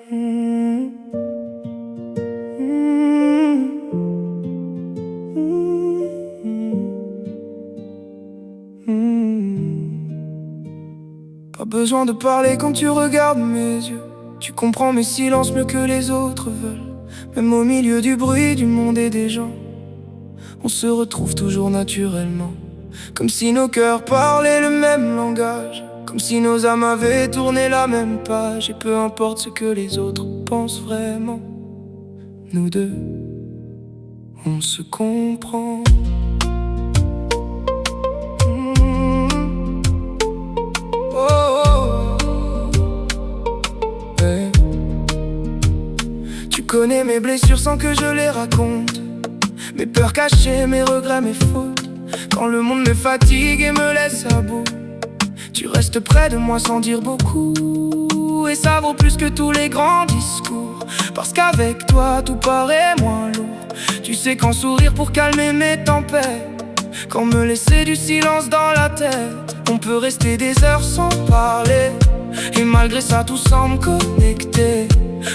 Pas besoin de parler quand tu regardes mes yeux. Tu comprends mes silences mieux que les autres veulent. Même au milieu du bruit du monde et des gens, on se retrouve toujours naturellement. Comme si nos cœurs parlaient le même langage, comme si nos âmes avaient tourné la même page. Et peu importe ce que les autres pensent vraiment, nous deux, on se comprend. Tu connais mes blessures sans que je les raconte, mes peurs cachées, mes regrets, mes fautes. Quand le monde me fatigue et me laisse à bout, tu restes près de moi sans dire beaucoup. Et ça vaut plus que tous les grands discours, parce qu'avec toi tout paraît moins lourd. Tu sais qu'en sourire pour calmer mes tempêtes, quand me laisser du silence dans la tête, on peut rester des heures sans parler, et malgré ça tout semble connecté.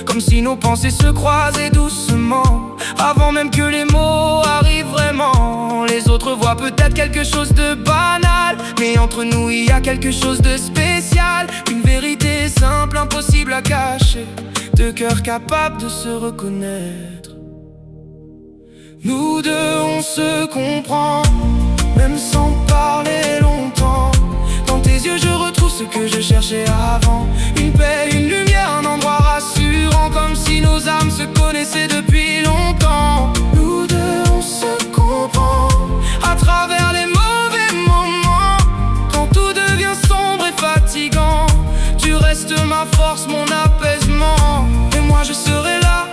Comme si nos pensées se croisaient doucement, avant même que les mots arrivent vraiment. Les autres voient peut-être quelque chose de banal, mais entre nous il y a quelque chose de spécial. Une vérité simple, impossible à cacher, deux cœurs capables de se reconnaître. Nous deux on se comprend, même sans parler longtemps. Dans tes yeux je retrouve ce que je cherchais avant. Une paix, une lumière, un endroit rassurant, comme si nos âmes se connaissaient depuis longtemps. Nous deux on se comprend, à travers les mauvais moments. Quand tout devient sombre et fatigant, tu restes ma force, mon apaisement. Et moi je serai là,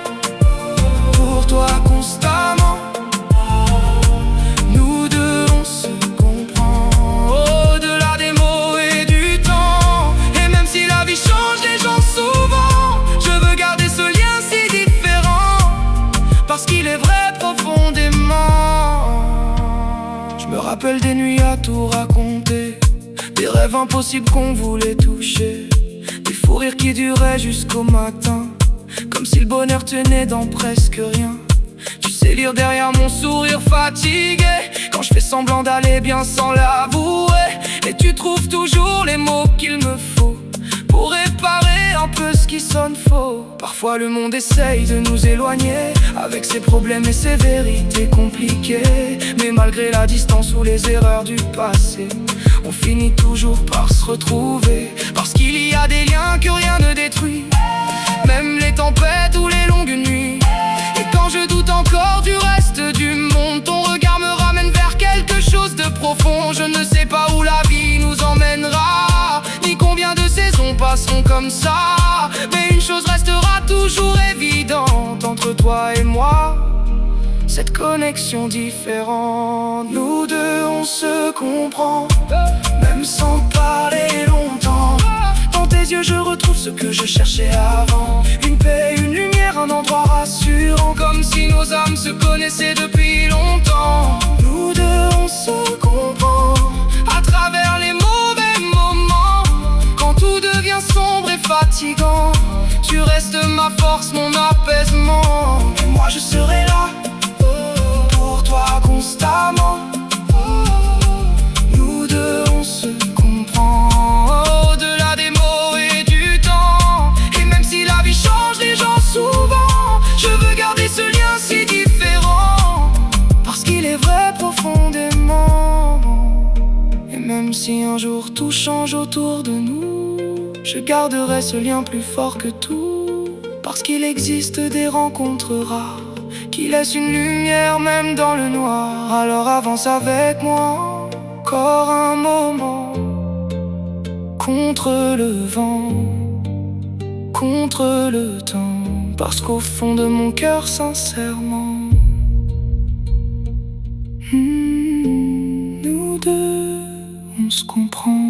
pour toi constamment. Nous deux on se comprend, au-delà des mots et du temps. Et même si la vie change les gens souvent, je veux garder ce lien si différent, parce qu'il est vrai profondément. Je me rappelle des nuits à tout raconter, des rêves impossibles qu'on voulait toucher, des fous rires qui duraient jusqu'au matin, comme si le bonheur tenait dans presque rien. Tu sais lire derrière mon sourire fatigué, quand je fais semblant d'aller bien sans l'avouer. Et tu trouves toujours les mots qu'il me faut pour réparer un peu ce qui sonne faux. Parfois le monde essaye de nous éloigner, avec ses problèmes et ses vérités compliquées. Mais malgré la distance ou les erreurs du passé, on finit toujours par se retrouver, parce qu'il y a des liens que rien ne détruit, même les tempêtes ou les longues nuits. Et quand je doute encore du reste du monde, ton regard me ramène vers quelque chose de profond. Je ne sais pas où la vie nous emmènera, ni combien de saisons passeront comme ça, mais une chose restera toujours évidente entre toi et moi, cette connexion différente. Nous deux on se comprend, même sans parler longtemps. Dans tes yeux je retrouve ce que je cherchais avant. Une paix, une lumière, un endroit rassurant, comme si nos âmes se connaissaient depuis longtemps. Nous deux on se comprend, à travers les mauvais moments. Quand tout devient sombre et fatigant, tu restes ma force, mon apaisement. Et moi je serai là, pour toi constamment. Nous deux on se comprend, au-delà des mots et du temps. Et même si la vie change les gens souvent, je veux garder ce lien si différent, parce qu'il est vrai profondément. Et même si un jour tout change autour de nous, je garderai ce lien plus fort que tout, parce qu'il existe des rencontres rares qui laissent une lumière même dans le noir. Alors avance avec moi, encore un moment, contre le vent, contre le temps, parce qu'au fond de mon cœur sincèrement, nous deux on se comprend.